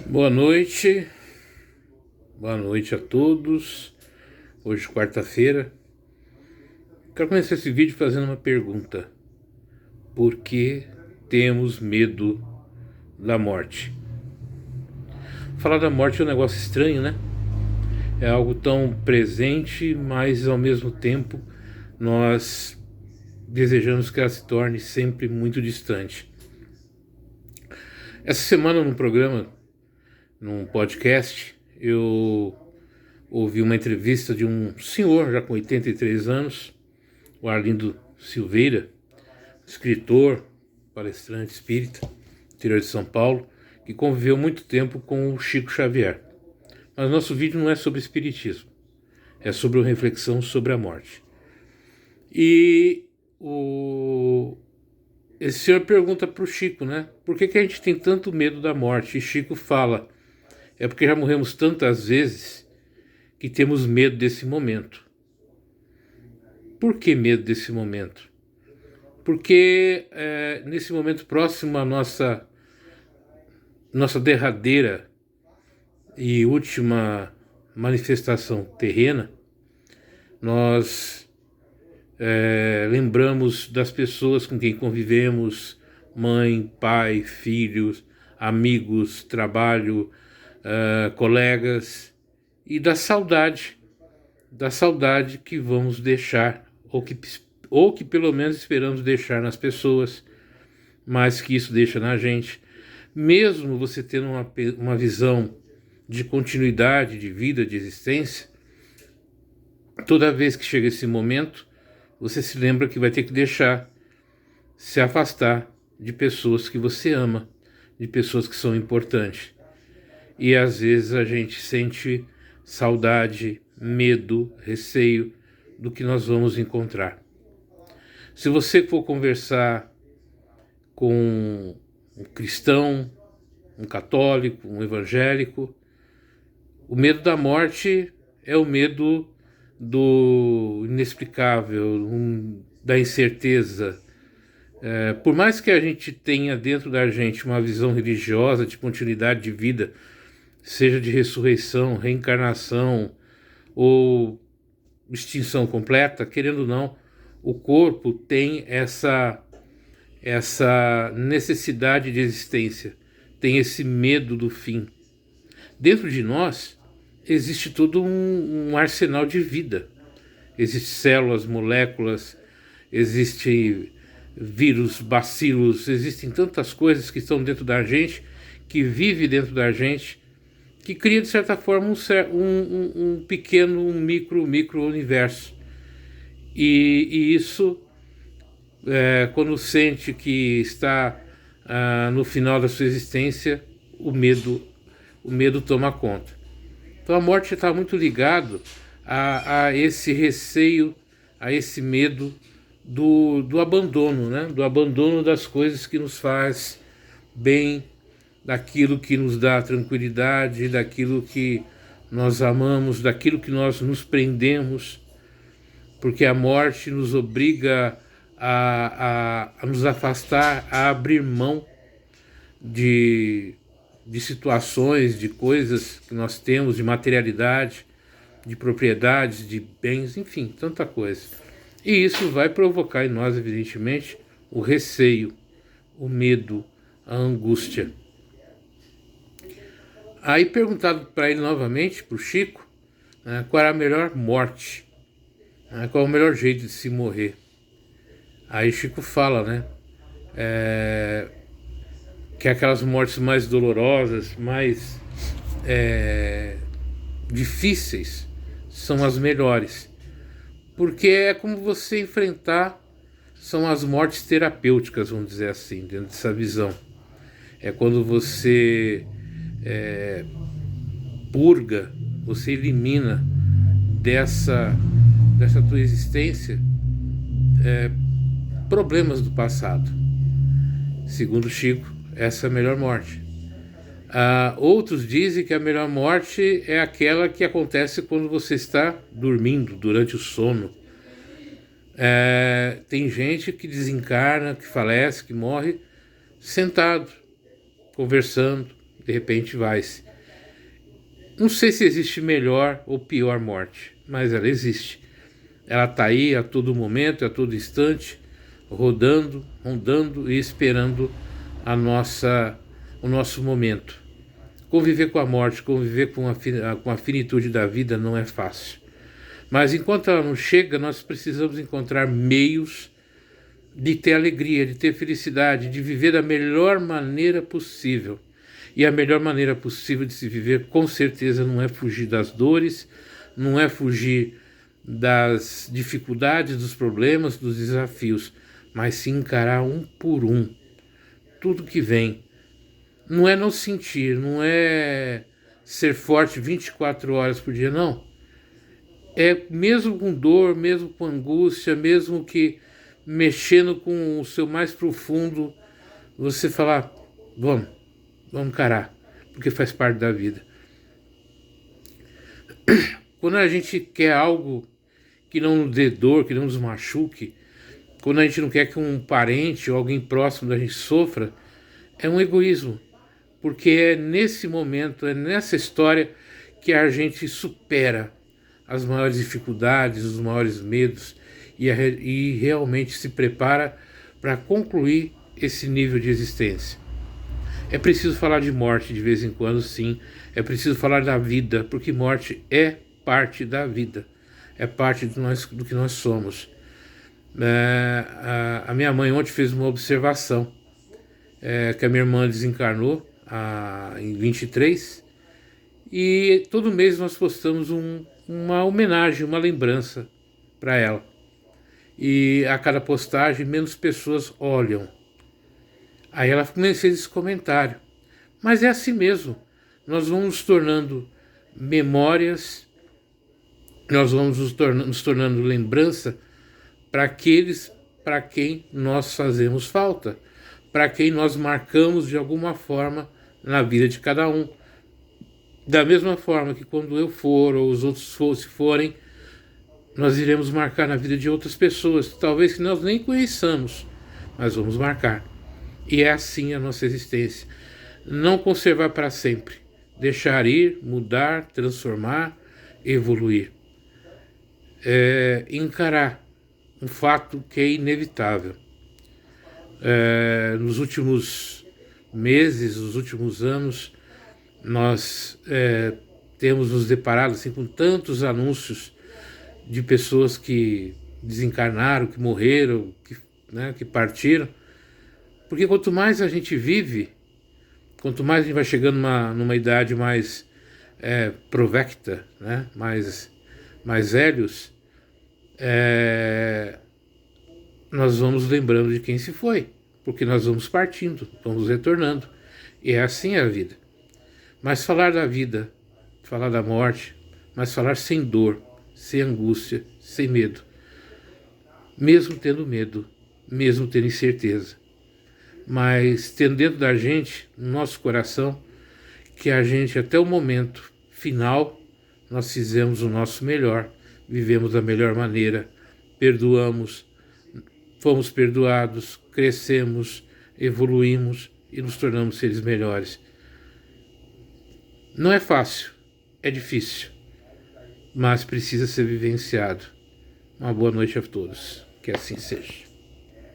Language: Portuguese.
Boa noite a todos. Hoje, quarta-feira. Quero começar esse vídeo fazendo uma pergunta: por que temos medo da morte? Falar da morte é um negócio estranho, né? É algo tão presente, mas ao mesmo tempo nós desejamos que ela se torne sempre muito distante. Essa semana, num podcast, eu ouvi uma entrevista de um senhor já com 83 anos, o Arlindo Silveira, escritor, palestrante espírita, interior de São Paulo, que conviveu muito tempo com o Chico Xavier. Mas nosso vídeo não é sobre espiritismo, é sobre uma reflexão sobre a morte. E esse senhor pergunta para o Chico, né? Por que a gente tem tanto medo da morte? E Chico fala: é porque já morremos tantas vezes que temos medo desse momento. Por que medo desse momento? Porque nesse momento próximo à nossa derradeira e última manifestação terrena, nós lembramos das pessoas com quem convivemos, mãe, pai, filhos, amigos, trabalho, colegas, e da saudade que vamos deixar, ou que pelo menos esperamos deixar nas pessoas, mas que isso deixa na gente. Mesmo você tendo uma visão de continuidade, de vida, de existência, toda vez que chega esse momento, você se lembra que vai ter que se afastar de pessoas que você ama, de pessoas que são importantes. E às vezes a gente sente saudade, medo, receio do que nós vamos encontrar. Se você for conversar com um cristão, um católico, um evangélico, o medo da morte é o medo do inexplicável, da incerteza. Por mais que a gente tenha dentro da gente uma visão religiosa de continuidade de vida, seja de ressurreição, reencarnação ou extinção completa, querendo ou não, o corpo tem essa necessidade de existência, tem esse medo do fim. Dentro de nós existe todo um arsenal de vida. Existem células, moléculas, existem vírus, bacilos, existem tantas coisas que estão dentro da gente, que vive dentro da gente, que cria de certa forma um pequeno, um micro universo. E isso, quando sente que está no final da sua existência, o medo toma conta. Então a morte está muito ligado a esse receio, a esse medo do abandono, né? Do abandono das coisas que nos faz bem, daquilo que nos dá tranquilidade, daquilo que nós amamos, daquilo que nós nos prendemos, porque a morte nos obriga a nos afastar, a abrir mão de situações, de coisas que nós temos, de materialidade, de propriedades, de bens, enfim, tanta coisa. E isso vai provocar em nós, evidentemente, o receio, o medo, a angústia. Aí perguntado para ele novamente, para o Chico, qual era a melhor morte, qual é o melhor jeito de se morrer. Aí Chico fala, né, que aquelas mortes mais dolorosas, mais difíceis, são as melhores. Porque é como você enfrentar, são as mortes terapêuticas, vamos dizer assim, dentro dessa visão. É quando você purga, você elimina dessa tua existência problemas do passado. Segundo Chico, essa é a melhor morte. Outros dizem que a melhor morte é aquela que acontece quando você está dormindo, durante o sono. Tem gente que desencarna, que falece, que morre sentado, conversando, de repente vai-se. Não sei se existe melhor ou pior morte, mas ela existe. Ela está aí a todo momento, a todo instante, rodando, rondando e esperando o nosso momento. Conviver com a morte, conviver com a finitude da vida não é fácil. Mas enquanto ela não chega, nós precisamos encontrar meios de ter alegria, de ter felicidade, de viver da melhor maneira possível. E a melhor maneira possível de se viver, com certeza, não é fugir das dores, não é fugir das dificuldades, dos problemas, dos desafios, mas se encarar um por um tudo que vem. Não é não sentir, não é ser forte 24 horas por dia, não. É mesmo com dor, mesmo com angústia, mesmo que mexendo com o seu mais profundo, você falar, vamos encarar, porque faz parte da vida. Quando a gente quer algo que não nos dê dor, que não nos machuque, quando a gente não quer que um parente ou alguém próximo da gente sofra, é um egoísmo. Porque é nesse momento, é nessa história que a gente supera as maiores dificuldades, os maiores medos e realmente se prepara para concluir esse nível de existência. É preciso falar de morte de vez em quando, sim. É preciso falar da vida, porque morte é parte da vida. É parte do que nós somos. A minha mãe ontem fez uma observação, que a minha irmã desencarnou em 23, e todo mês nós postamos uma homenagem, uma lembrança para ela. E a cada postagem, menos pessoas olham. Aí ela fez esse comentário. Mas é assim mesmo. Nós vamos nos tornando memórias, nós vamos nos tornando lembrança para aqueles para quem nós fazemos falta, para quem nós marcamos de alguma forma na vida de cada um. Da mesma forma que quando eu for ou os outros se forem, nós iremos marcar na vida de outras pessoas, talvez que nós nem conheçamos, mas vamos marcar. E é assim a nossa existência. Não conservar para sempre. Deixar ir, mudar, transformar, evoluir. Encarar um fato que é inevitável. Nos últimos meses, nos últimos anos, nós temos nos deparado assim, com tantos anúncios de pessoas que desencarnaram, que morreram, que partiram. Porque quanto mais a gente vive, quanto mais a gente vai chegando numa idade mais provecta, né? mais velhos, nós vamos lembrando de quem se foi, porque nós vamos partindo, vamos retornando. E é assim a vida. Mas falar da vida, falar da morte, mas falar sem dor, sem angústia, sem medo. Mesmo tendo medo, mesmo tendo incerteza. Mas tendo dentro da gente, no nosso coração, que a gente até o momento final, nós fizemos o nosso melhor, vivemos da melhor maneira, perdoamos, fomos perdoados, crescemos, evoluímos e nos tornamos seres melhores. Não é fácil, é difícil, mas precisa ser vivenciado. Uma boa noite a todos, que assim seja.